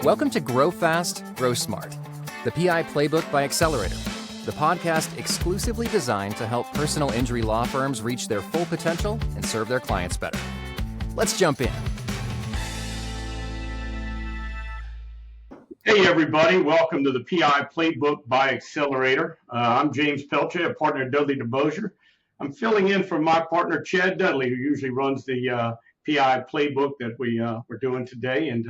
Welcome to Grow Fast, Grow Smart, the PI Playbook by Accelerator, the podcast exclusively designed to help personal injury law firms reach their full potential and serve their clients better. Let's jump in. Hey everybody, welcome to the PI Playbook by Accelerator. I'm James Peltier, a partner at Dudley DeBosier. I'm filling in for my partner Chad Dudley, who usually runs the PI Playbook that we're doing today, and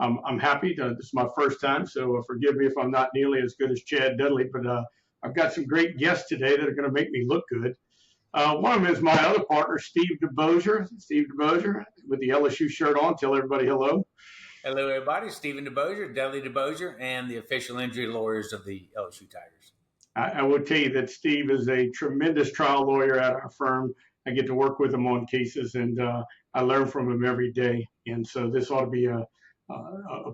I'm happy. This is my first time, so forgive me if I'm not nearly as good as Chad Dudley, but I've got some great guests today that are going to make me look good. One of them is my other partner, Steve DeBosier. Steve DeBosier with the LSU shirt on. Tell everybody hello. Hello, everybody. Stephen DeBosier, Dudley DeBosier, and the official injury lawyers of the LSU Tigers. I will tell you that Steve is a tremendous trial lawyer at our firm. I get to work with him on cases, and I learn from him every day. And so this ought to be a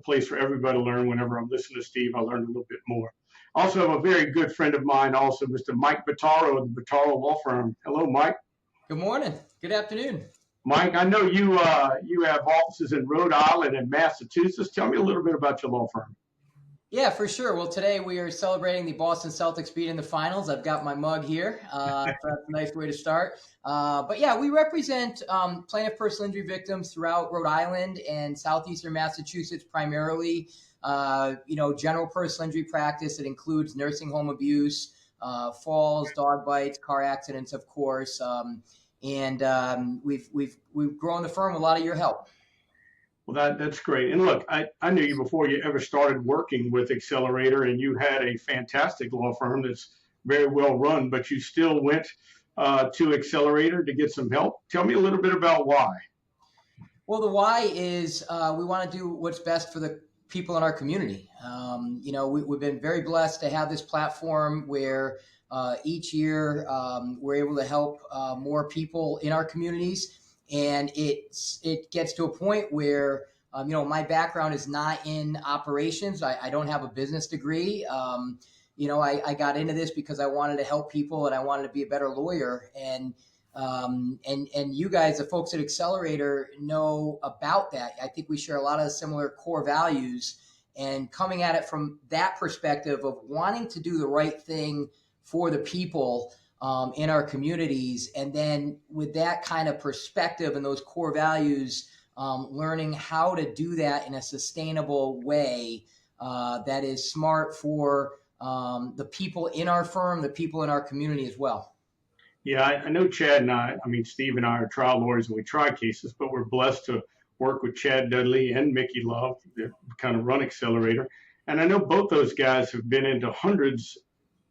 place for everybody to learn. Whenever I'm listening to Steve, I learn a little bit more. Also have a very good friend of mine, also Mr. Mike Bottaro of the Bottaro Law Firm. Hello, Mike. Good morning. Good afternoon. Mike, I know you have offices in Rhode Island and Massachusetts. Tell me a little bit about your law firm. Yeah, for sure. Well, today we are celebrating the Boston Celtics beat in the finals. I've got my mug here. So that's a nice way to start. But yeah, we represent plaintiff personal injury victims throughout Rhode Island and southeastern Massachusetts primarily. General personal injury practice. It includes nursing home abuse, falls, dog bites, car accidents, of course. And we've grown the firm with a lot of your help. Well, that's great. And look, I knew you before you ever started working with Accelerator, and you had a fantastic law firm that's very well run, but you still went to Accelerator to get some help. Tell me a little bit about why. Well, the why is we want to do what's best for the people in our community. We've been very blessed to have this platform where each year we're able to help more people in our communities. And it gets to a point where, my background is not in operations. I don't have a business degree. I got into this because I wanted to help people and I wanted to be a better lawyer. And you guys, the folks at Accelerator, know about that. I think we share a lot of similar core values, and coming at it from that perspective of wanting to do the right thing for the people in our communities. And then with that kind of perspective and those core values, learning how to do that in a sustainable way that is smart for the people in our firm, the people in our community as well. Yeah, I know Chad and Steve and I are trial lawyers and we try cases, but we're blessed to work with Chad Dudley and Mickey Love that kind of run Accelerator. And I know both those guys have been into hundreds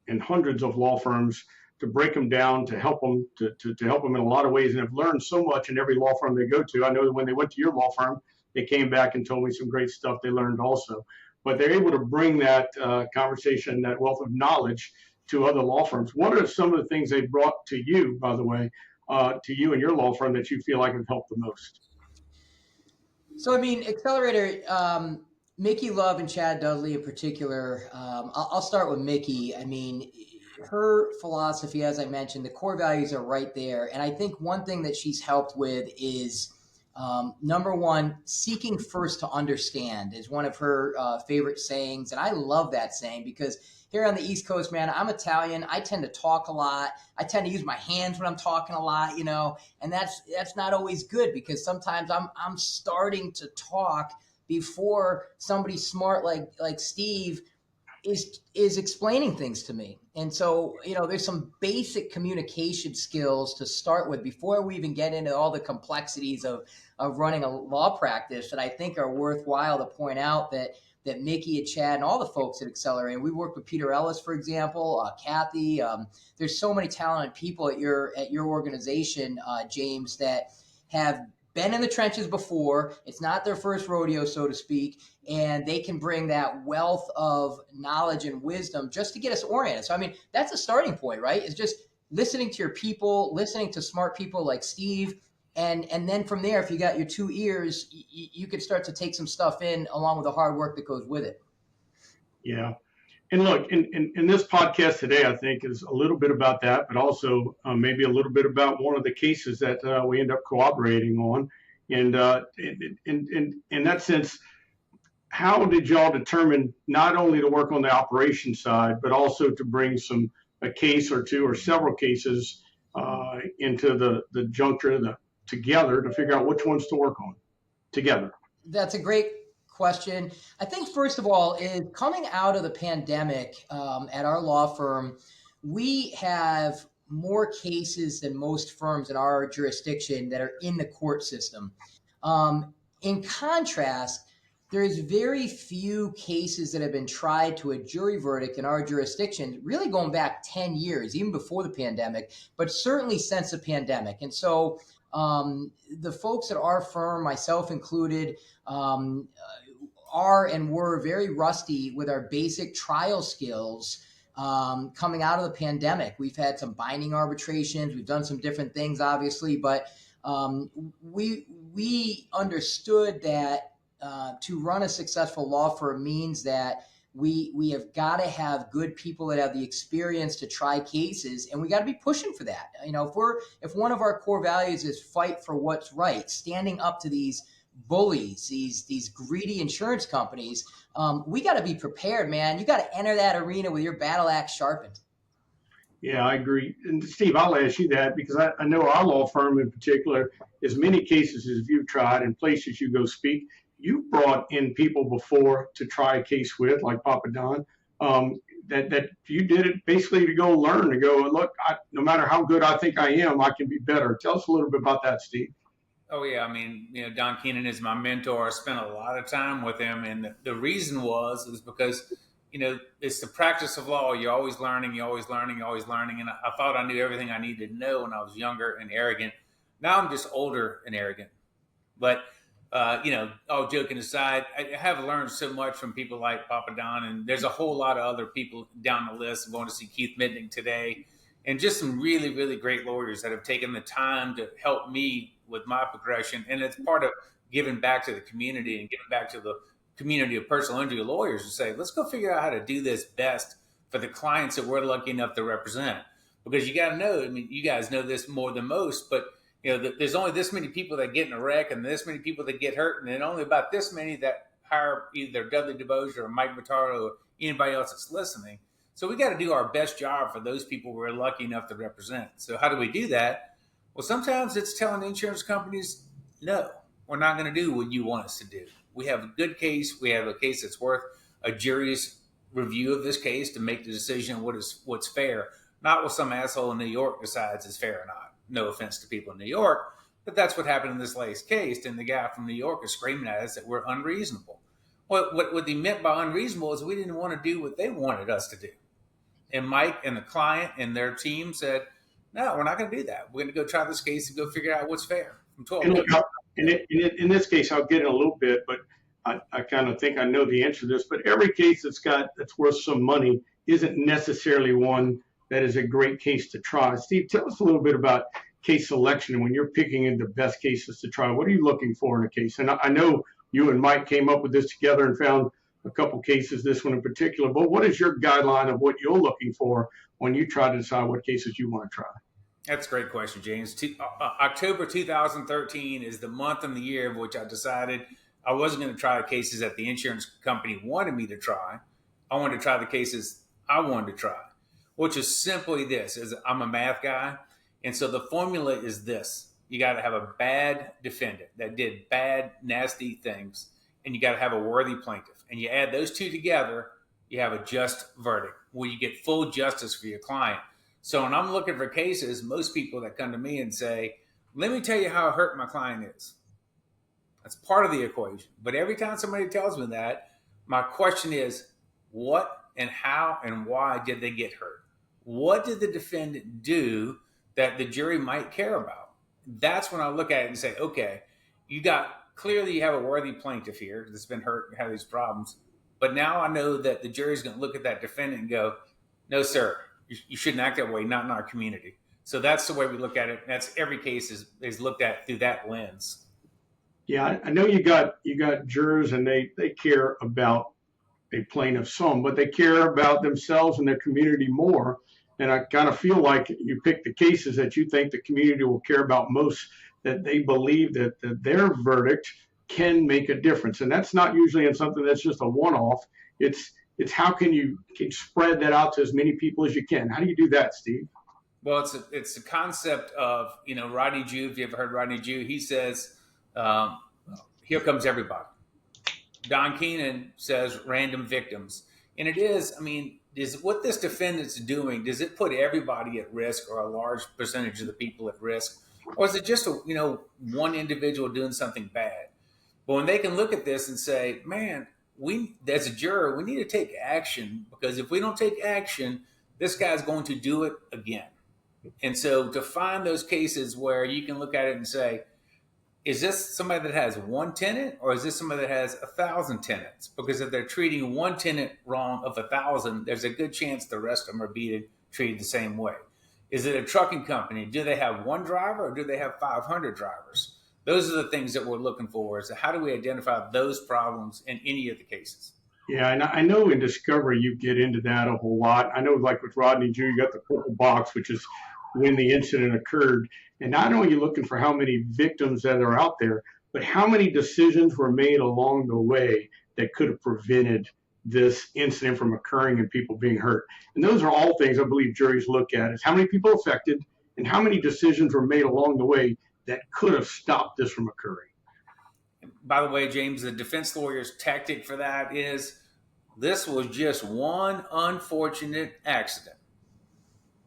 and hundreds of law firms to break them down, to help them, to help them in a lot of ways, and have learned so much in every law firm they go to. I know that when they went to your law firm, they came back and told me some great stuff they learned also. But they're able to bring that conversation, that wealth of knowledge to other law firms. What are some of the things they brought to you, by the way, to you and your law firm that you feel like have helped the most? So, Accelerator, Mickey Love and Chad Dudley in particular, I'll start with Mickey. Her philosophy, as I mentioned, the core values are right there. And I think one thing that she's helped with is, number one, seeking first to understand is one of her favorite sayings. And I love that saying because here on the East Coast, man, I'm Italian. I tend to talk a lot. I tend to use my hands when I'm talking a lot, and that's not always good because sometimes I'm starting to talk before somebody smart like Steve is explaining things to me. And so, there's some basic communication skills to start with before we even get into all the complexities of running a law practice that I think are worthwhile to point out that Mickey and Chad and all the folks at Accelerator, we work with Peter Ellis, for example, Kathy. There's so many talented people at your organization, James, that have been in the trenches before. It's not their first rodeo, so to speak, and they can bring that wealth of knowledge and wisdom just to get us oriented. So, that's a starting point, right? It's just listening to your people, listening to smart people like Steve, and then from there, if you got your two ears, you could start to take some stuff in along with the hard work that goes with it. Yeah. And look, in this podcast today, I think is a little bit about that, but also maybe a little bit about one of the cases that we end up cooperating on. And in that sense, how did y'all determine not only to work on the operation side, but also to bring a case or two or several cases into the juncture together to figure out which ones to work on together? That's a great question. I think first of all is coming out of the pandemic at our law firm, we have more cases than most firms in our jurisdiction that are in the court system. In contrast, there's very few cases that have been tried to a jury verdict in our jurisdiction, really going back 10 years, even before the pandemic, but certainly since the pandemic. And so the folks at our firm, myself included, are and were very rusty with our basic trial skills coming out of the pandemic. We've had some binding arbitrations. We've done some different things, obviously, but we understood that to run a successful law firm means that we have got to have good people that have the experience to try cases, and we got to be pushing for that. You know, if one of our core values is fight for what's right, standing up to these bullies, these greedy insurance companies, we got to be prepared, man. You got to enter that arena with your battle axe sharpened. Yeah, I agree. And Steve, I'll ask you that because I know our law firm in particular, as many cases as you've tried and places you go speak, you've brought in people before to try a case with, like Papa Don, that you did it basically to go learn, to go, look, no matter how good I think I am, I can be better. Tell us a little bit about that, Steve. Oh, yeah. I mean, Don Keenan is my mentor. I spent a lot of time with him. And the reason was because, it's the practice of law. You're always learning, you're always learning, you're always learning. And I thought I knew everything I needed to know when I was younger and arrogant. Now I'm just older and arrogant. But, all joking aside, I have learned so much from people like Papa Don. And there's a whole lot of other people down the list. I'm going to see Keith Mitnick today. And just some really, really great lawyers that have taken the time to help me with my progression. And it's part of giving back to the community and giving back to the community of personal injury lawyers to say, let's go figure out how to do this best for the clients that we're lucky enough to represent. Because you got to know, I mean, you guys know this more than most, but there's only this many people that get in a wreck and this many people that get hurt. And then only about this many that hire either Dudley DeBosier or Mike Bottaro or anybody else that's listening. So we got to do our best job for those people we're lucky enough to represent. So how do we do that? Well, sometimes it's telling insurance companies, no, we're not going to do what you want us to do. We have a good case. We have a case that's worth a jury's review of this case to make the decision what's fair, not what some asshole in New York decides is fair or not. No offense to people in New York, but that's what happened in this latest case. And the guy from New York is screaming at us that we're unreasonable. What he meant by unreasonable is we didn't want to do what they wanted us to do. And Mike and the client and their team said, no, we're not going to do that. We're going to go try this case and go figure out what's fair. In this case, I'll get in a little bit, but I kind of think I know the answer to this. But every case that's worth some money isn't necessarily one that is a great case to try. Steve, tell us a little bit about case selection. When you're picking the best cases to try, what are you looking for in a case? And I know you and Mike came up with this together and found a couple cases, this one in particular, but what is your guideline of what you're looking for when you try to decide what cases you want to try? That's a great question, James. October 2013 is the month and the year of which I decided I wasn't going to try the cases that the insurance company wanted me to try. I wanted to try the cases I wanted to try, which is simply this, is I'm a math guy. And so the formula is this. You got to have a bad defendant that did bad, nasty things, and you got to have a worthy plaintiff. And you add those two together, you have a just verdict where you get full justice for your client. So when I'm looking for cases, most people that come to me and say, let me tell you how hurt my client is. That's part of the equation. But every time somebody tells me that, my question is, what and how and why did they get hurt? What did the defendant do that the jury might care about? That's when I look at it and say, okay, clearly you have a worthy plaintiff here that's been hurt and had these problems. But now I know that the jury's going to look at that defendant and go, no, sir, you shouldn't act that way, not in our community. So that's the way we look at it. That's every case is looked at through that lens. Yeah, I know you got jurors and they care about a plaintiff some, but they care about themselves and their community more. And I kind of feel like you pick the cases that you think the community will care about most, that they believe that their verdict can make a difference. And that's not usually in something that's just a one-off. It's how can you spread that out to as many people as you can? How do you do that, Steve? Well, it's a concept of, Rodney Jew. If you ever heard Rodney Jew, he says, here comes everybody. Don Keenan says random victims. And it is, is what this defendant's doing, does it put everybody at risk or a large percentage of the people at risk? Or is it just, one individual doing something bad? But when they can look at this and say, man, we, as a juror, we need to take action, because if we don't take action, this guy's going to do it again. And so to find those cases where you can look at it and say, is this somebody that has one tenant, or is this somebody that has 1,000 tenants? Because if they're treating one tenant wrong of 1,000, there's a good chance the rest of them are treated the same way. Is it a trucking company? Do they have one driver, or do they have 500 drivers? Those are the things that we're looking for, is how do we identify those problems in any of the cases? Yeah, and I know in discovery you get into that a whole lot. I know, like with Rodney Jew, you got the purple box, which is when the incident occurred. And not only are you looking for how many victims that are out there, but how many decisions were made along the way that could have prevented this incident from occurring and people being hurt. And those are all things I believe juries look at, is how many people affected and how many decisions were made along the way that could have stopped this from occurring. By the way, James, the defense lawyer's tactic for that is, this was just one unfortunate accident,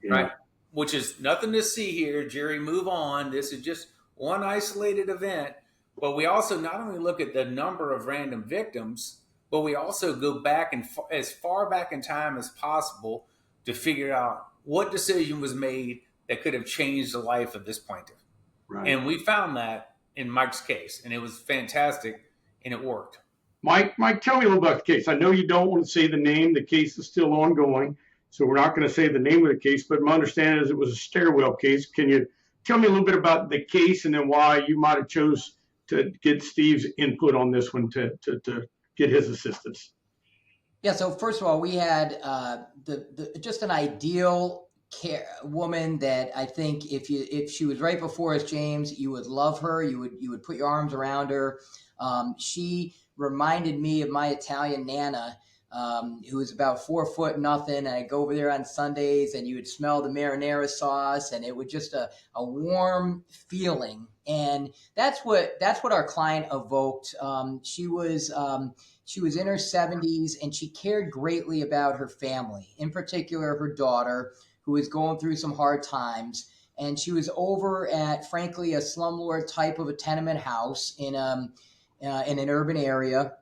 right? Which is nothing to see here. Jury, move on. This is just one isolated event. But we also not only look at the number of random victims, but we also go back and as far back in time as possible to figure out what decision was made that could have changed the life of this plaintiff. Right. And we found that in Mike's case, and it was fantastic, and it worked. Mike, tell me a little about the case. I know you don't want to say the name. The case is still ongoing, so we're not going to say the name of the case, but my understanding is it was a stairwell case. Can you tell me a little bit about the case and then why you might have chose to get Steve's input on this one to get his assistance? Yeah, so first of all, we had just an ideal woman that I think if she was right before us, James, you would love her. You would put your arms around her. She reminded me of my Italian Nana, who was about 4 foot nothing. And I'd go over there on Sundays and you would smell the marinara sauce, and it was just a warm feeling. And that's what our client evoked. She was in her 70s, and she cared greatly about her family, in particular her daughter, who was going through some hard times. And she was over at, frankly, a slumlord type of a tenement house in an urban area.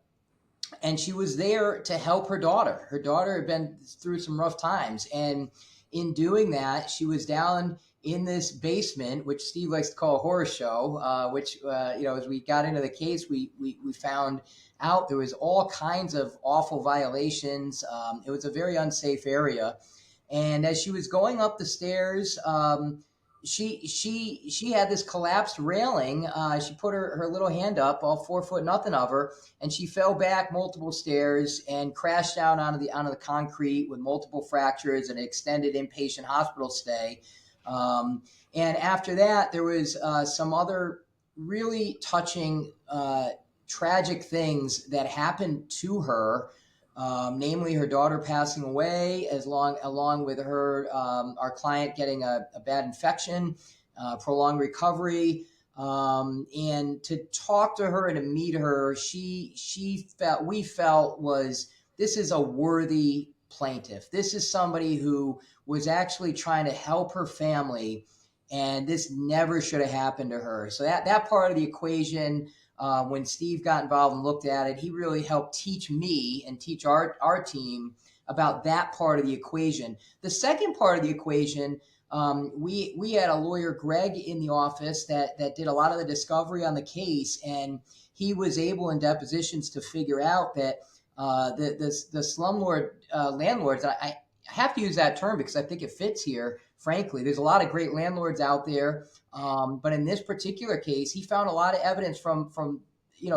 And she was there to help her daughter. Her daughter had been through some rough times. And in doing that, she was down in this basement, which Steve likes to call a horror show, which, as we got into the case, we found out there was all kinds of awful violations. It was a very unsafe area. And as she was going up the stairs, she had this collapsed railing. She put her little hand up, all 4 foot nothing of her, and she fell back multiple stairs and crashed down onto the concrete with multiple fractures and an extended inpatient hospital stay. And after that, there was some other really touching, tragic things that happened to her. Namely her daughter passing away, along with her, our client getting a bad infection, prolonged recovery, and to talk to her and to meet her, we felt was, this is a worthy plaintiff. This is somebody who was actually trying to help her family, and this never should have happened to her. So that part of the equation. When Steve got involved and looked at it, he really helped teach me and teach our team about that part of the equation. The second part of the equation, we had a lawyer, Greg, in the office that did a lot of the discovery on the case, and he was able in depositions to figure out that the slumlord landlords, I have to use that term because I think it fits here. Frankly, there's a lot of great landlords out there, but in this particular case, he found a lot of evidence from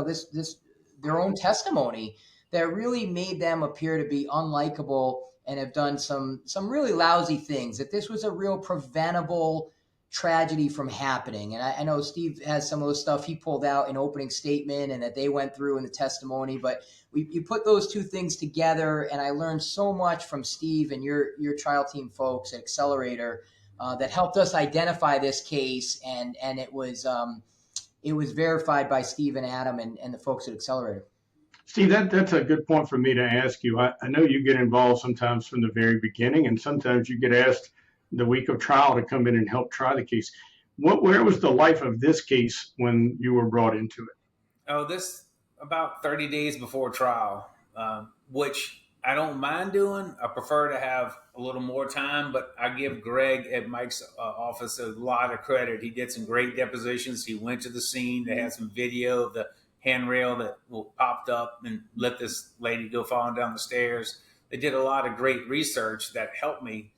this their own testimony that really made them appear to be unlikable and have done some really lousy things. That this was a real preventable tragedy from happening. And I know Steve has some of the stuff he pulled out in opening statement and that they went through in the testimony, but you put those two things together, and I learned so much from Steve and your trial team folks at Accelerator that helped us identify this case, and it was verified by Steve and Adam and the folks at Accelerator. Steve, that's a good point for me to ask you. I know you get involved sometimes from the very beginning, and sometimes you get asked the week of trial to come in and help try the case. Where was the life of this case when you were brought into it? Oh, this about 30 days before trial, which I don't mind doing. I prefer to have a little more time, but I give Greg at Mike's office a lot of credit. He did some great depositions. He went to the scene. They had some video of the handrail that popped up and let this lady go falling down the stairs. They did a lot of great research that helped me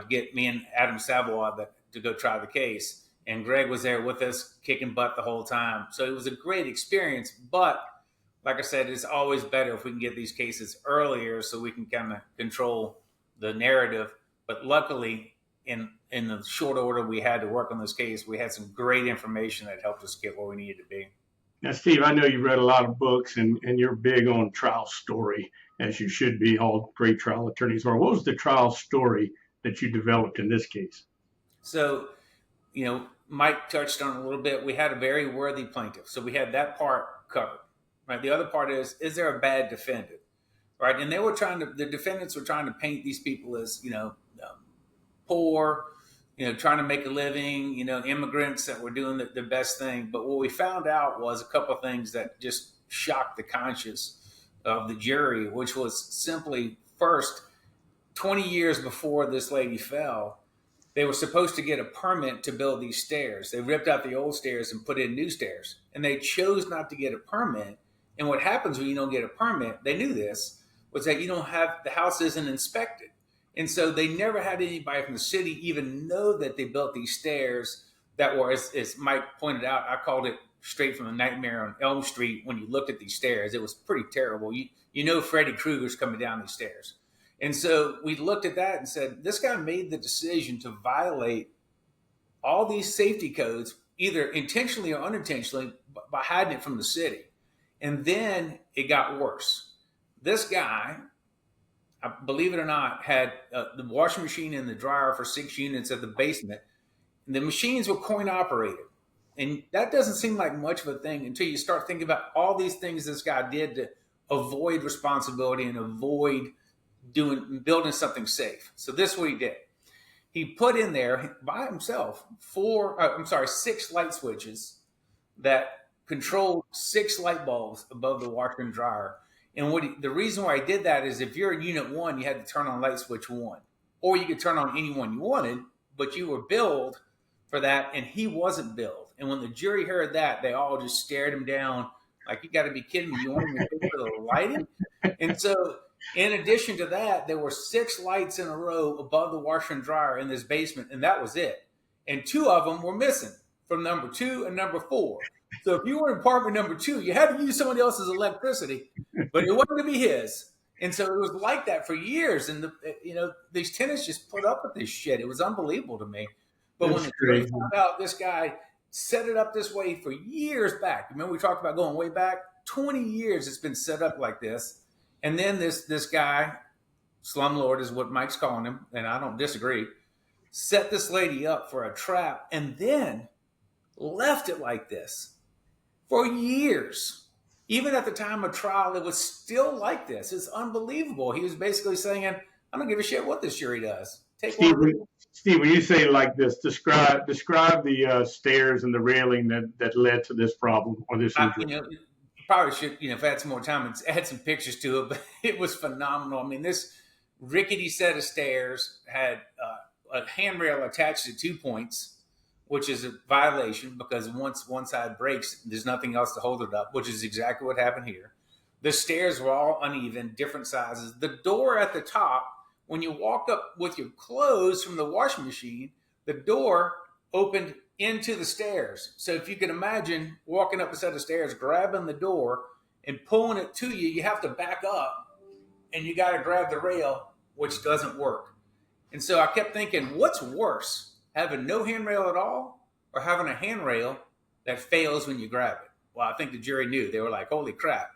get me and Adam Savoy to go try the case. And Greg was there with us, kicking butt the whole time. So it was a great experience. But like I said, it's always better if we can get these cases earlier so we can kind of control the narrative. But luckily, in the short order we had to work on this case, we had some great information that helped us get where we needed to be. Now, Steve, I know you've read a lot of books and you're big on trial story, as you should be. All great trial attorneys are. What was the trial story that you developed in this case? So, Mike touched on it a little bit. We had a very worthy plaintiff. So we had that part covered, right? The other part is there a bad defendant, right? And the defendants were trying to paint these people as, poor, trying to make a living, immigrants that were doing the best thing. But what we found out was a couple of things that just shocked the conscience of the jury, which was simply, first, 20 years before this lady fell, they were supposed to get a permit to build these stairs. They ripped out the old stairs and put in new stairs. And they chose not to get a permit. And what happens when you don't get a permit, they knew this, was that the house isn't inspected. And so they never had anybody from the city even know that they built these stairs that were, as Mike pointed out, I called it straight from the nightmare on Elm Street. When you looked at these stairs, it was pretty terrible. Freddy Krueger's coming down these stairs. And so we looked at that and said, this guy made the decision to violate all these safety codes, either intentionally or unintentionally, by hiding it from the city. And then it got worse. This guy, believe it or not, had the washing machine and the dryer for 6 units at the basement. And the machines were coin operated. And that doesn't seem like much of a thing until you start thinking about all these things this guy did to avoid responsibility and avoid building something safe. So this is what he did. He put in there by himself 6 light switches that controlled 6 light bulbs above the washer and dryer. And the reason why I did that is if you're in unit 1, you had to turn on light switch 1, or you could turn on any one you wanted, but you were billed for that, and he wasn't billed. And when the jury heard that, they all just stared him down like, you got to be kidding me. You want me to pay for the lighting? And so in addition to that, there were 6 lights in a row above the washer and dryer in this basement, and that was it. And 2 of them were missing from number 2 and number 4. So if you were in apartment number 2, you had to use somebody else's electricity, but it wasn't to be his. And so it was like that for years. And these tenants just put up with this shit. It was unbelievable to me. But when the jury found out this guy set it up this way for years back, remember we talked about going way back? 20 years it's been set up like this. And then this guy, slumlord is what Mike's calling him, and I don't disagree, set this lady up for a trap and then left it like this for years. Even at the time of trial, it was still like this. It's unbelievable. He was basically saying, I don't give a shit what this jury does. Steve, when you say like this, describe the stairs and the railing that led to this problem or this injury. Probably should, if I had some more time, add some pictures to it, but it was phenomenal. I mean, this rickety set of stairs had a handrail attached to 2 points, which is a violation because once one side breaks, there's nothing else to hold it up, which is exactly what happened here. The stairs were all uneven, different sizes. The door at the top, when you walk up with your clothes from the washing machine, the door opened into the stairs. So if you can imagine walking up a set of stairs, grabbing the door and pulling it to you, you have to back up and you got to grab the rail, which doesn't work. And so I kept thinking, what's worse? having no handrail at all or having a handrail that fails when you grab it. Well, I think the jury knew. They were like, holy crap.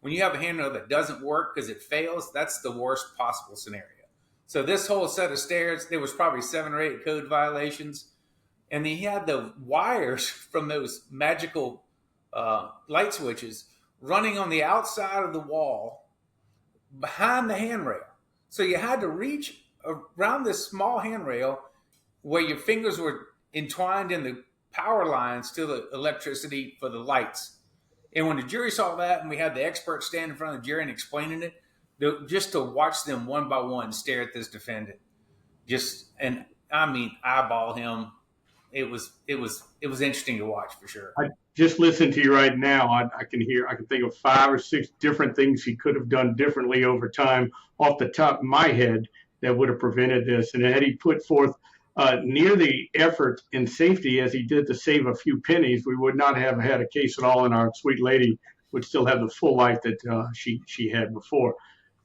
When you have a handrail that doesn't work because it fails, that's the worst possible scenario. So this whole set of stairs, there was probably 7 or 8 code violations. And he had the wires from those magical light switches running on the outside of the wall behind the handrail. So you had to reach around this small handrail where your fingers were entwined in the power lines to the electricity for the lights. And when the jury saw that, and we had the experts stand in front of the jury and explaining it, just to watch them one by one stare at this defendant, eyeball him. It was interesting to watch for sure. I just listened to you right now. I can think of 5 or 6 different things he could have done differently over time off the top of my head that would have prevented this. And had he put forth near the effort and safety as he did to save a few pennies, we would not have had a case at all, and our sweet lady would still have the full life that she had before.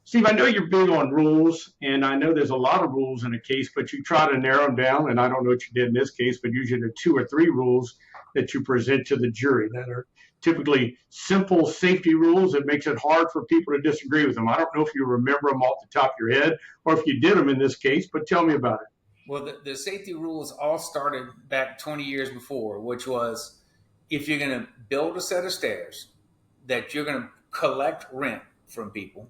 Steve, I know you're big on rules, and I know there's a lot of rules in a case, but you try to narrow them down, and I don't know what you did in this case, but usually there are 2 or 3 rules that you present to the jury that are typically simple safety rules that makes it hard for people to disagree with them. I don't know if you remember them off the top of your head or if you did them in this case, but tell me about it. Well, the safety rules all started back 20 years before, which was if you're going to build a set of stairs that you're going to collect rent from people,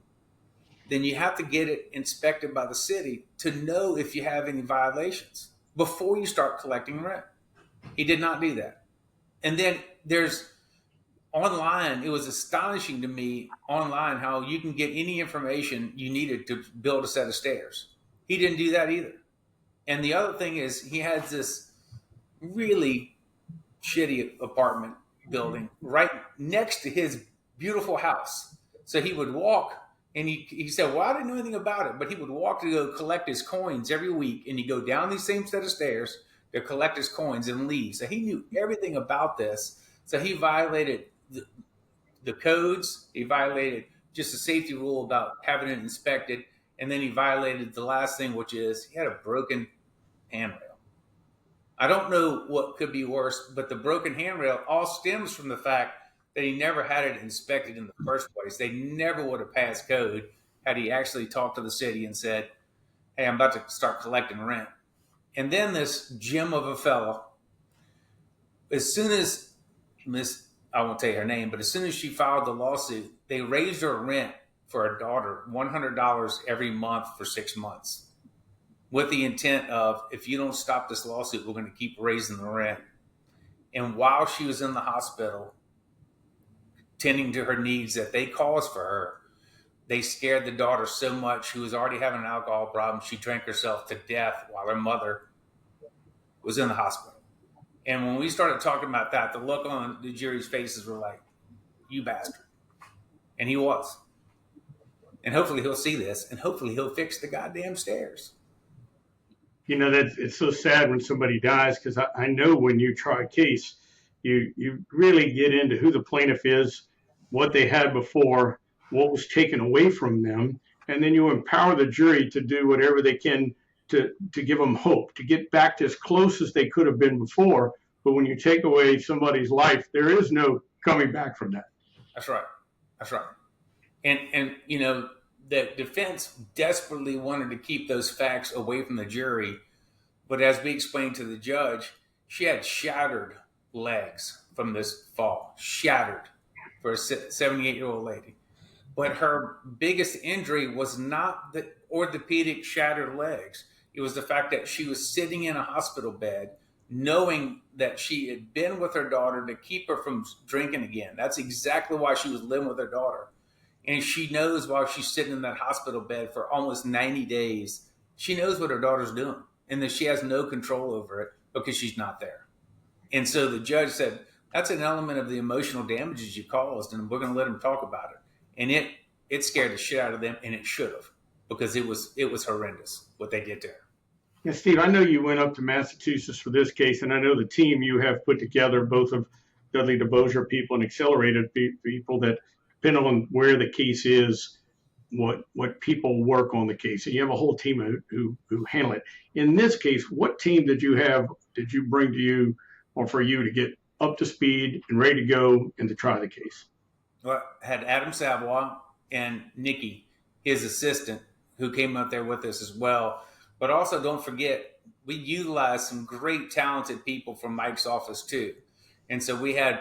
then you have to get it inspected by the city to know if you have any violations before you start collecting rent. He did not do that. And then there's online, it was astonishing to me online how you can get any information you needed to build a set of stairs. He didn't do that either. And the other thing is he has this really shitty apartment building right next to his beautiful house. So he would walk and he said, well, I didn't know anything about it, but he would walk to go collect his coins every week. And he'd go down these same set of stairs to collect his coins and leave. So he knew everything about this. So he violated the codes. He violated just a safety rule about having it inspected. And then he violated the last thing, which is he had a broken handrail. I don't know what could be worse, but the broken handrail all stems from the fact that he never had it inspected in the first place. They never would have passed code had he actually talked to the city and said, hey, I'm about to start collecting rent. And then this gem of a fellow, as soon as I won't tell you her name, but as soon as she filed the lawsuit, they raised her rent for her daughter $100 every month for 6 months with the intent of, if you don't stop this lawsuit, we're going to keep raising the rent. And while she was in the hospital, tending to her needs that they caused for her, they scared the daughter so much. She was already having an alcohol problem. She drank herself to death while her mother was in the hospital. And when we started talking about that, the look on the jury's faces were like, you bastard. And he was. And hopefully he'll see this, and hopefully he'll fix the goddamn stairs. You know, it's so sad when somebody dies, because I know when you try a case, you really get into who the plaintiff is, what they had before, what was taken away from them, and then you empower the jury to do whatever they can to give them hope, to get back to as close as they could have been before. But when you take away somebody's life, there is no coming back from that. That's right. That's right. And you know, the defense desperately wanted to keep those facts away from the jury. But as we explained to the judge, she had shattered legs from this fall, shattered for a 78-year-old lady. But her biggest injury was not the orthopedic shattered legs. It was the fact that she was sitting in a hospital bed, knowing that she had been with her daughter to keep her from drinking again. That's exactly why she was living with her daughter. And she knows while she's sitting in that hospital bed for almost 90 days, she knows what her daughter's doing and that she has no control over it because she's not there. And so the judge said, that's an element of the emotional damages you caused, and we're going to let them talk about it. And it scared the shit out of them, and it should have, because it was horrendous what they did to her. Yeah, Steve, I know you went up to Massachusetts for this case, and I know the team you have put together, both of Dudley DeBosier people and Accelerated people, that depending on where the case is, what people work on the case, and you have a whole team who handle it. In this case, what team did you bring to you or for you to get up to speed and ready to go and to try the case? Well, I had Adam Savoy and Nikki, his assistant, who came up there with us as well. But also, don't forget, we utilized some great, talented people from Mike's office too. And so we had,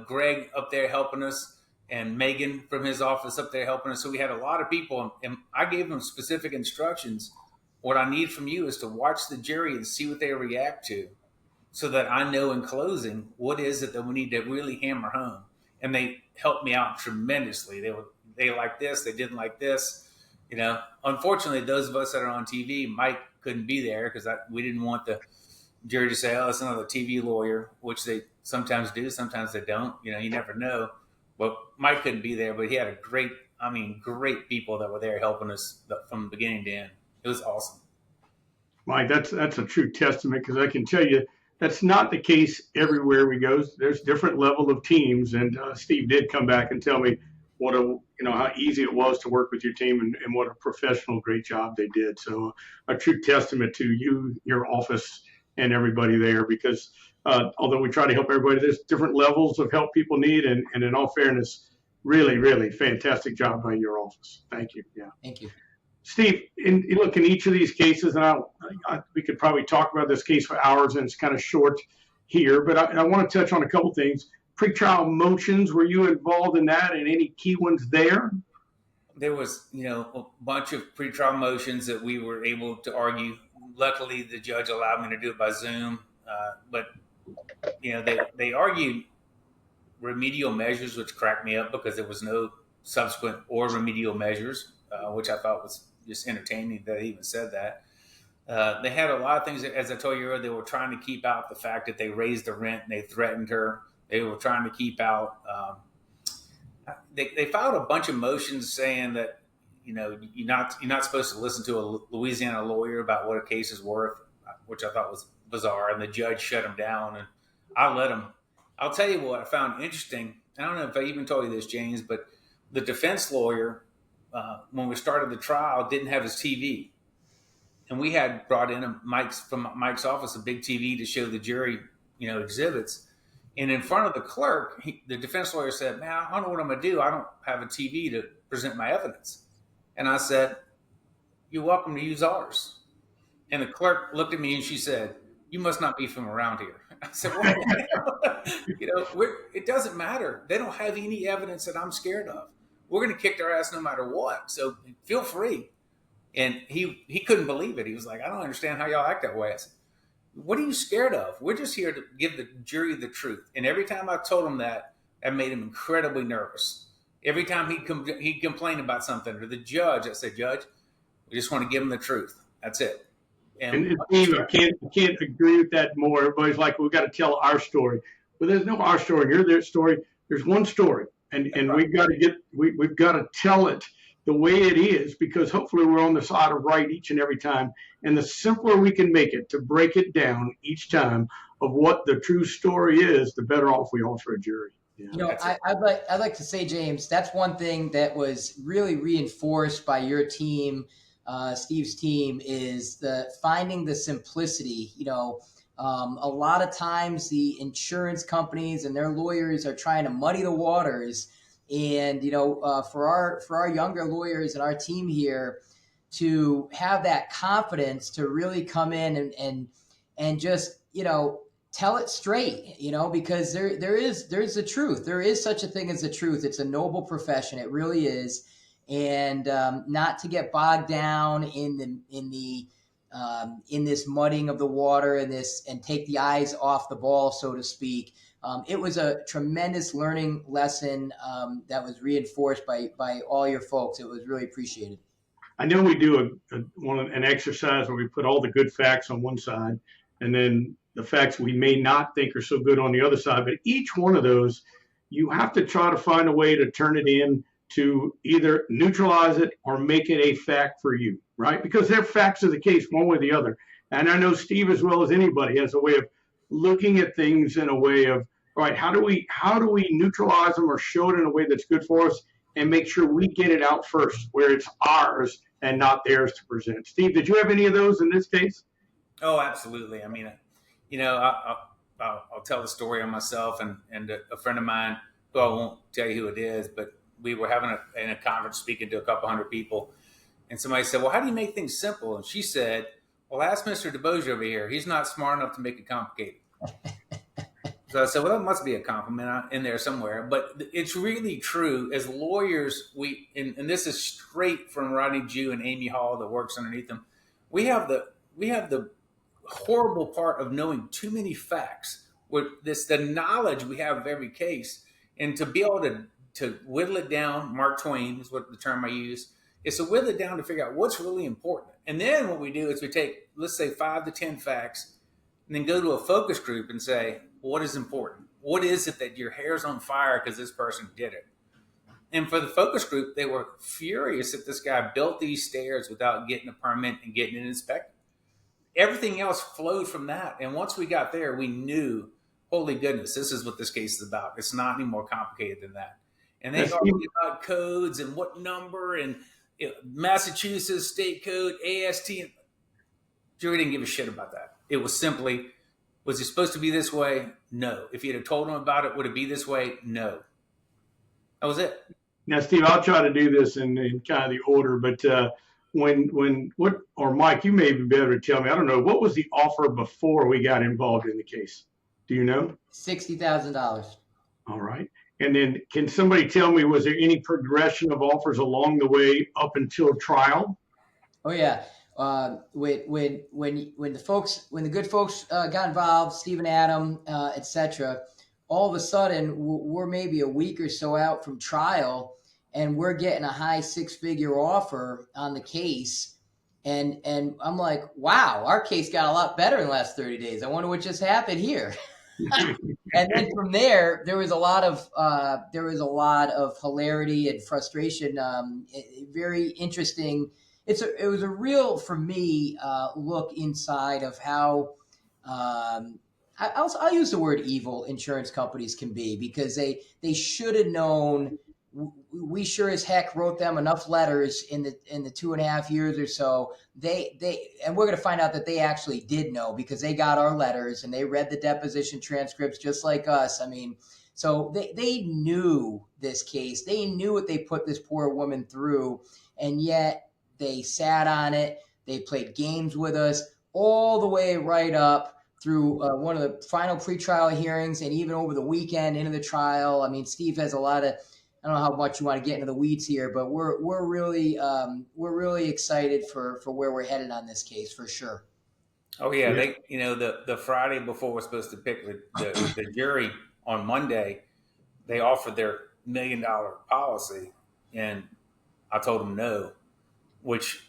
Greg up there helping us, and Megan from his office up there helping us. So we had a lot of people, and I gave them specific instructions. What I need from you is to watch the jury and see what they react to, so that I know in closing what is it that we need to really hammer home. And they helped me out tremendously. They liked this, they didn't like this. Unfortunately, those of us that are on TV, Mike couldn't be there because we didn't want the jury to say, "Oh, it's another TV lawyer," which they sometimes do, sometimes they don't. You never know. But Mike couldn't be there, but he had great people that were there helping us from beginning to end. It was awesome. Mike, that's a true testament, because I can tell you that's not the case everywhere we go. There's different level of teams, and Steve did come back and tell me how easy it was to work with your team and what a professional, great job they did. So a true testament to you, your office, and everybody there, because although we try to help everybody, there's different levels of help people need. And in all fairness, really, really fantastic job by your office. Thank you. Yeah. Thank you. Steve, in each of these cases, and we could probably talk about this case for hours, and it's kind of short here, but I want to touch on a couple things. Pretrial motions, were you involved in that, and any key ones there? There was, a bunch of pretrial motions that we were able to argue. Luckily, the judge allowed me to do it by Zoom, but they argued remedial measures, which cracked me up because there was no subsequent or remedial measures, which I thought was just entertaining that they even said that. They had a lot of things, as I told you earlier, they were trying to keep out the fact that they raised the rent and they threatened her. They were trying to keep out, they filed a bunch of motions saying that, you're not supposed to listen to a Louisiana lawyer about what a case is worth, which I thought was bizarre. And the judge shut them down, and I let them. I'll tell you what I found interesting. I don't know if I even told you this, James, but the defense lawyer, when we started the trial, didn't have his TV. And we had brought in from Mike's office, a big TV to show the jury, exhibits. And in front of the clerk, the defense lawyer said, "Man, I don't know what I'm going to do. I don't have a TV to present my evidence." And I said, "You're welcome to use ours." And the clerk looked at me and she said, "You must not be from around here." I said, "Well, it doesn't matter. They don't have any evidence that I'm scared of. We're going to kick their ass no matter what. So feel free." And he couldn't believe it. He was like, "I don't understand how y'all act that way." I said, "What are you scared of? We're just here to give the jury the truth." And every time I told him that made him incredibly nervous. Every time he'd complain about something, or the judge, I said, "Judge, we just want to give him the truth. That's it." And Steve, I can't agree with that more. Everybody's like, "We've got to tell our story." But there's no our story here. Their story. There's one story, and right. we've got to tell it the way it is, because hopefully we're on the side of right each and every time. And the simpler we can make it to break it down each time of what the true story is, the better off we are for a jury. Yeah. I'd like to say, James, that's one thing that was really reinforced by your team, Steve's team, is finding the simplicity. A lot of times the insurance companies and their lawyers are trying to muddy the waters. And, for our younger lawyers and our team here to have that confidence to really come in and just, tell it straight, because there's the truth. There is such a thing as the truth. It's a noble profession. It really is. And not to get bogged down in this muddying of the water and take the eyes off the ball, so to speak. It was a tremendous learning lesson that was reinforced by all your folks. It was really appreciated. I know we do an exercise where we put all the good facts on one side, and then the facts we may not think are so good on the other side. But each one of those, you have to try to find a way to turn it in to either neutralize it or make it a fact for you, right? Because they're facts of the case one way or the other. And I know Steve, as well as anybody, has a way of looking at things in a way of, all right, how do we neutralize them or show it in a way that's good for us, and make sure we get it out first, where it's ours and not theirs to present. Steve, did you have any of those in this case? Oh, absolutely. I mean, I'll tell the story on myself and a friend of mine, who I won't tell you who it is, but we were having in a conference speaking to a couple hundred people, and somebody said, "Well, how do you make things simple?" And she said, "Well, ask Mr. DeBosier over here. He's not smart enough to make it complicated." So I said, "Well, that must be a compliment in there somewhere." But it's really true. As lawyers, and this is straight from Rodney Jew and Amy Hall that works underneath them. We have the horrible part of knowing too many facts. With the knowledge we have of every case, and to be able to whittle it down. Mark Twain is what the term I use. Is to whittle it down to figure out what's really important. And then what we do is we take, let's say, 5 to 10 facts, and then go to a focus group and say, what is important? What is it that your hair's on fire because this person did it? And for the focus group, they were furious that this guy built these stairs without getting a permit and getting it inspected. Everything else flowed from that. And once we got there, we knew, holy goodness, this is what this case is about. It's not any more complicated than that. And they talked about codes and what number and Massachusetts state code, AST. Jury didn't give a shit about that. It was simply, was it supposed to be this way? No. If you had told them about it, would it be this way? No. That was it. Now, Steve, I'll try to do this in kind of the order, but or Mike, you may be able to tell me, I don't know, what was the offer before we got involved in the case? Do you know? $60,000. All right. And then can somebody tell me, was there any progression of offers along the way up until trial? Oh yeah. When the good folks got involved, Steve and Adam, etc., all of a sudden we're maybe a week or so out from trial, and we're getting a high 6-figure offer on the case, and I'm like, wow, our case got a lot better in the last 30 days. I wonder what just happened here. And then from there was a lot of hilarity and frustration. Very interesting. It was a real, for me, look inside of how I'll use the word evil insurance companies can be, because they should have known. We sure as heck wrote them enough letters in the 2.5 years or so. And we're going to find out that they actually did know, because they got our letters and they read the deposition transcripts just like us. I mean, so they knew this case. They knew what they put this poor woman through, and yet they sat on it. They played games with us all the way right up through one of the final pretrial hearings, and even over the weekend into the trial. I mean, Steve has a lot of, I don't know how much you want to get into the weeds here, but we're really excited for where we're headed on this case, for sure. Oh yeah, they the Friday before we're supposed to pick the jury on Monday, they offered their $1 million policy, and I told them no, which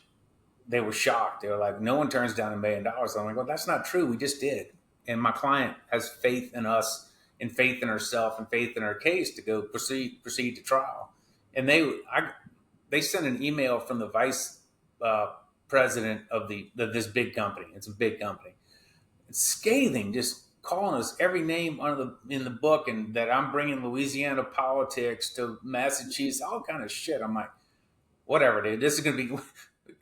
they were shocked. They were like, "No one turns down $1 million." I'm like, "Well, that's not true. We just did." And my client has faith in us, and faith in herself, and faith in her case to go proceed to trial. And they sent an email from the vice president of this big company. It's a big company. It's scathing, just calling us every name in the book, and that I'm bringing Louisiana politics to Massachusetts, all kind of shit. I'm like, whatever, dude. This is going to be.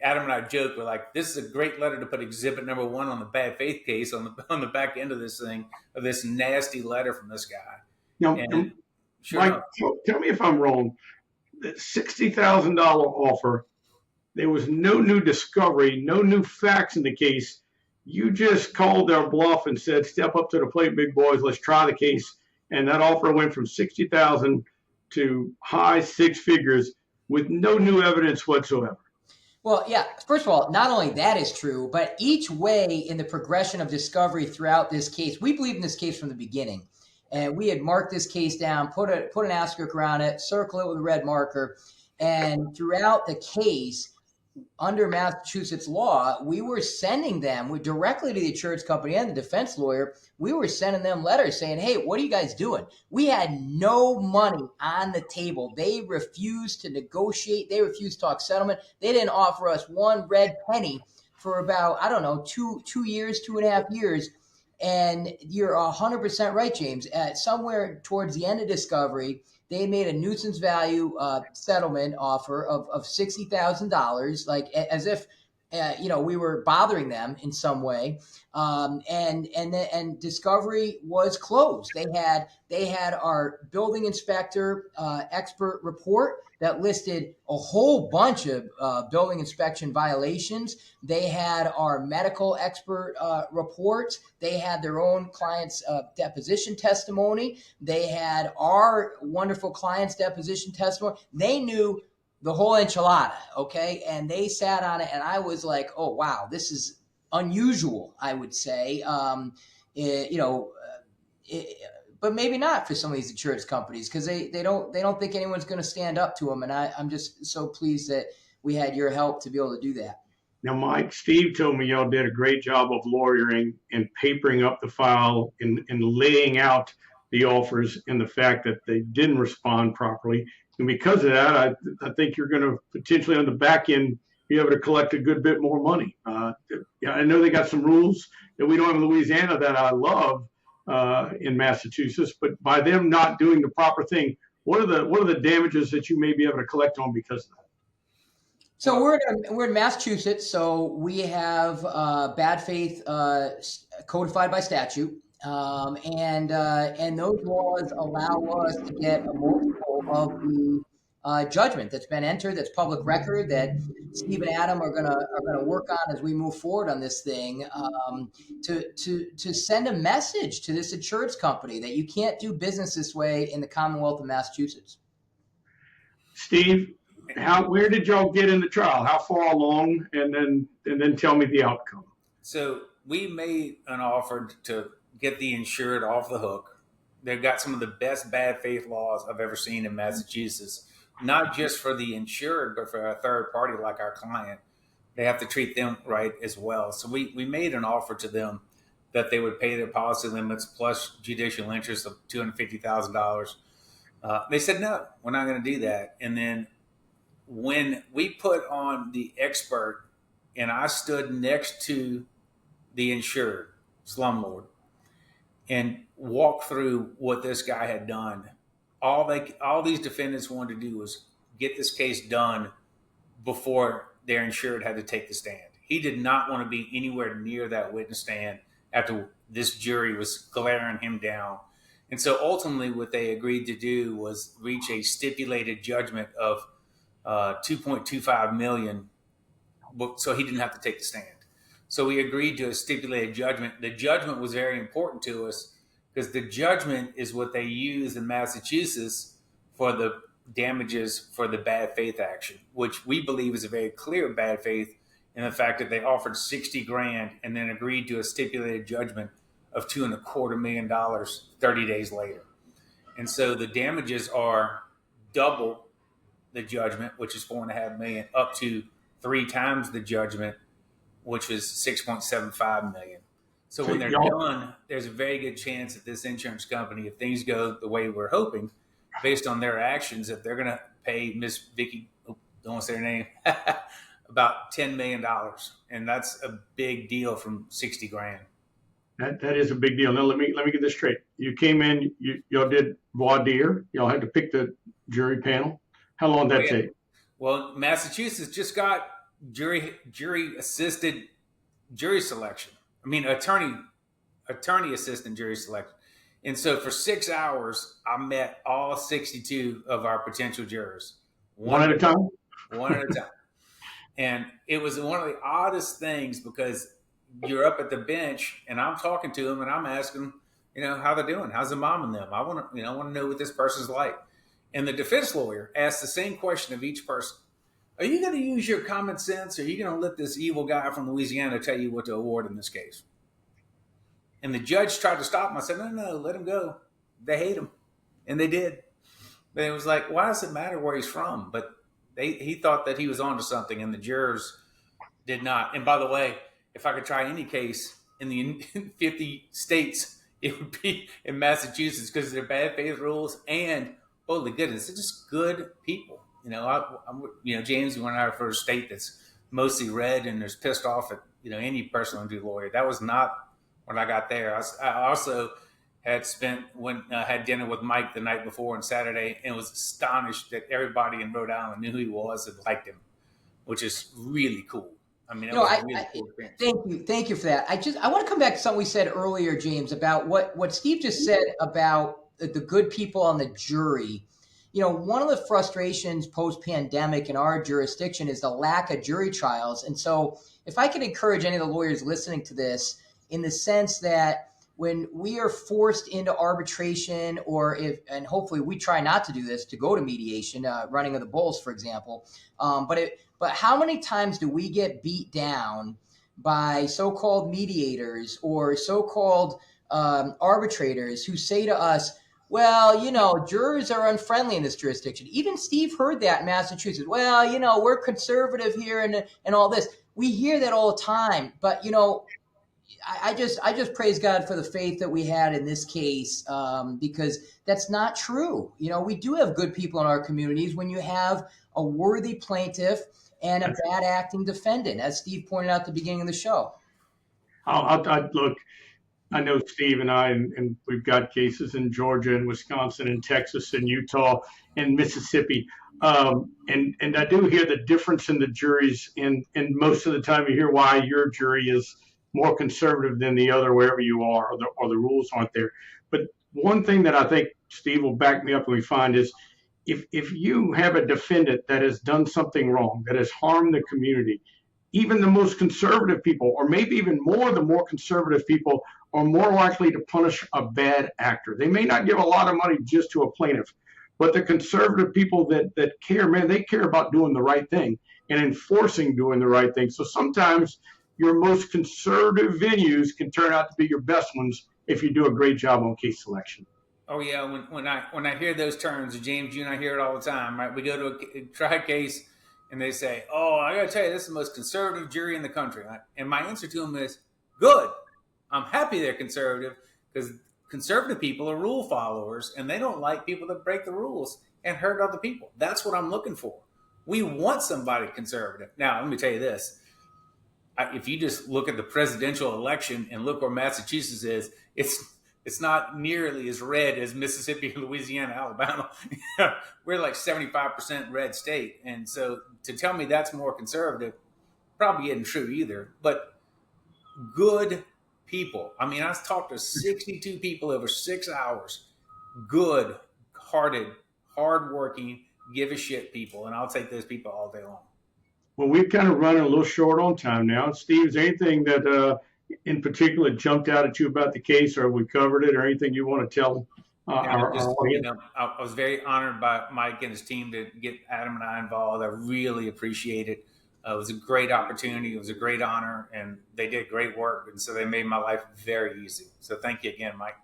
Adam and I joke, we're like, this is a great letter to put exhibit number 1 on the bad faith case on the back end of this thing, of this nasty letter from this guy. Now, sure Mike, tell me if I'm wrong. That $60,000 offer, there was no new discovery, no new facts in the case. You just called their bluff and said, step up to the plate, big boys, let's try the case. And that offer went from $60,000 to high 6 figures with no new evidence whatsoever. Well, yeah, first of all, not only that is true, but each way in the progression of discovery throughout this case, we believed in this case from the beginning. And we had marked this case down, put an asterisk around it, circle it with a red marker. And throughout the case, under Massachusetts law, we were sending them directly to the insurance company and the defense lawyer. We were sending them letters saying, hey, what are you guys doing? We had no money on the table. They refused to negotiate. They refused to talk settlement. They didn't offer us one red penny for about, I don't know, 2 years, 2.5 years. And you're 100% right, James. Somewhere towards the end of discovery, they made a nuisance value settlement offer of $60,000, like as if we were bothering them in some way. And discovery was closed. They had our building inspector expert report that listed a whole bunch of building inspection violations. They had our medical expert reports. They had their own client's deposition testimony. They had our wonderful client's deposition testimony. They knew the whole enchilada, okay? And they sat on it, and I was like, oh, wow, this is unusual, I would say. But maybe not for some of these insurance companies, because they don't think anyone's going to stand up to them. And I'm just so pleased that we had your help to be able to do that. Now, Mike, Steve told me y'all did a great job of lawyering and papering up the file and laying out the offers and the fact that they didn't respond properly. And because of that, I think you're going to potentially on the back end be able to collect a good bit more money. I know they got some rules that we don't have in Louisiana that I love in Massachusetts, but by them not doing the proper thing, what are the damages that you may be able to collect on because of that? So we're in Massachusetts, so we have bad faith codified by statute, and those laws allow us to get a multiple of the judgment that's been entered, that's public record, that Steve and Adam are gonna work on as we move forward on this thing, to send a message to this insurance company that you can't do business this way in the Commonwealth of Massachusetts. Steve, where did y'all get in the trial? How far along? And then tell me the outcome. So we made an offer to get the insured off the hook. They've got some of the best bad faith laws I've ever seen in Massachusetts, not just for the insured, but for a third party like our client. They have to treat them right as well. So we made an offer to them that they would pay their policy limits plus judicial interest of $250,000. They said, no, we're not going to do that. And then when we put on the expert and I stood next to the insured slumlord and walked through what this guy had done, all these defendants wanted to do was get this case done before their insured had to take the stand. He did not want to be anywhere near that witness stand after this jury was glaring him down. And so ultimately what they agreed to do was reach a stipulated judgment of $2.25 million, so he didn't have to take the stand. So we agreed to a stipulated judgment. The judgment was very important to us because the judgment is what they use in Massachusetts for the damages for the bad faith action, which we believe is a very clear bad faith in the fact that they offered $60,000 and then agreed to a stipulated judgment of $2.25 million 30 days later. And so the damages are double the judgment, which is $4.5 million, up to 3 times the judgment, which is $6.75 million. So when they're done, there's a very good chance that this insurance company, if things go the way we're hoping, based on their actions, that they're going to pay Miss Vicky, don't want to say her name, about $10 million. And that's a big deal from $60,000. That is a big deal. Now let me get this straight. You came in, y'all did voir dire. Y'all had to pick the jury panel. How long did that take? Well, Massachusetts just got jury assisted jury selection. I mean, attorney assistant jury selection. And so for 6 hours, I met all 62 of our potential jurors. One at a time? One at a time. And it was one of the oddest things because you're up at the bench and I'm talking to them and I'm asking, how they're doing. How's the mom and them? I want to know what this person's like. And the defense lawyer asked the same question of each person. Are you going to use your common sense or are you going to let this evil guy from Louisiana tell you what to award in this case? And the judge tried to stop him. I said, no, let him go. They hate him. And they did. But it was like, why does it matter where he's from? But he thought that he was onto something and the jurors did not. And by the way, if I could try any case in the 50 states, it would be in Massachusetts because of their bad faith rules and holy goodness, they're just good people. James, we're not for a state that's mostly red and is pissed off at any personal injury lawyer. That was not when I got there. I also had had dinner with Mike the night before on Saturday, and was astonished that everybody in Rhode Island knew who he was and liked him, which is really cool. I mean, it was a really cool experience. Thank you for that. I want to come back to something we said earlier, James, about what Steve just said about the good people on the jury. One of the frustrations post-pandemic in our jurisdiction is the lack of jury trials. And so if I could encourage any of the lawyers listening to this, in the sense that when we are forced into arbitration, and hopefully we try not to do this, to go to mediation, running of the bulls, for example, but how many times do we get beat down by so-called mediators or so-called arbitrators who say to us, well, jurors are unfriendly in this jurisdiction. Even Steve heard that in Massachusetts. Well, we're conservative here and all this. We hear that all the time. But, I just praise God for the faith that we had in this case, because that's not true. We do have good people in our communities when you have a worthy plaintiff and a bad acting defendant, as Steve pointed out at the beginning of the show. Look, I know Steve and I, and we've got cases in Georgia and Wisconsin and Texas and Utah and Mississippi. And I do hear the difference in the juries. And most of the time you hear why your jury is more conservative than the other wherever you are, or the rules aren't there. But one thing that I think Steve will back me up when we find is if you have a defendant that has done something wrong, that has harmed the community, even the most conservative people, or maybe even more, the more conservative people are more likely to punish a bad actor. They may not give a lot of money just to a plaintiff, but the conservative people that care, man, they care about doing the right thing and enforcing doing the right thing. So sometimes your most conservative venues can turn out to be your best ones if you do a great job on case selection. Oh yeah, when I hear those terms, James, you and I hear it all the time, right? We go to a try case and they say, "Oh, I got to tell you, this is the most conservative jury in the country." And my answer to them is, "Good. I'm happy they're conservative, because conservative people are rule followers, and they don't like people that break the rules and hurt other people. That's what I'm looking for. We want somebody conservative." Now, let me tell you this. If you just look at the presidential election and look where Massachusetts is, it's not nearly as red as Mississippi, Louisiana, Alabama. We're like 75% red state. And so to tell me that's more conservative probably isn't true either. But good people. I mean, I talked to 62 people over 6 hours. Good-hearted, hardworking, give a shit people. And I'll take those people all day long. Well, we've kind of running a little short on time now. Steve, is there anything that in particular jumped out at you about the case, or have we covered it, or anything you want to tell our audience? I was very honored by Mike and his team to get Adam and I involved. I really appreciate it. It was a great opportunity. It was a great honor, and they did great work. And so they made my life very easy. So thank you again, Mike.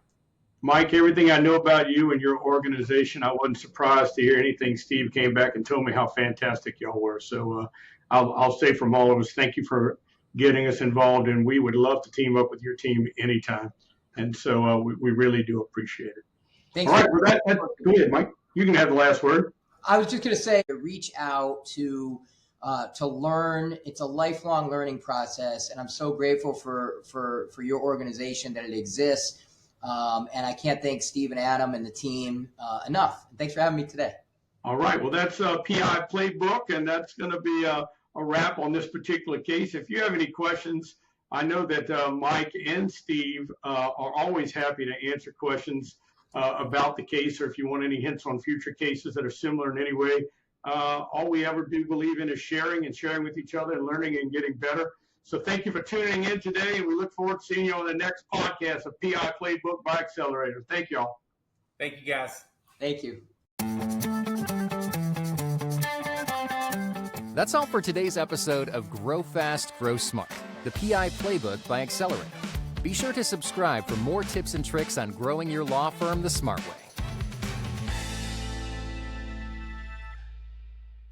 Mike, everything I know about you and your organization, I wasn't surprised to hear anything. Steve came back and told me how fantastic y'all were. So I'll say from all of us, thank you for getting us involved, and we would love to team up with your team anytime. And so we really do appreciate it. Thanks. All right, well, go ahead, Mike. You can have the last word. I was just going to say, reach out to learn. It's a lifelong learning process, and I'm so grateful for your organization that it exists. And I can't thank Steve and Adam and the team enough. Thanks for having me today. All right. Well, that's a PI Playbook, and that's going to be a wrap on this particular case. If you have any questions, I know that Mike and Steve are always happy to answer questions about the case, or if you want any hints on future cases that are similar in any way. All we ever do believe in is sharing with each other and learning and getting better. So thank you for tuning in today, and we look forward to seeing you on the next podcast of PI Playbook by Accelerator. Thank you all. Thank you, guys. Thank you. That's all for today's episode of Grow Fast, Grow Smart, the PI Playbook by Accelerator. Be sure to subscribe for more tips and tricks on growing your law firm the smart way.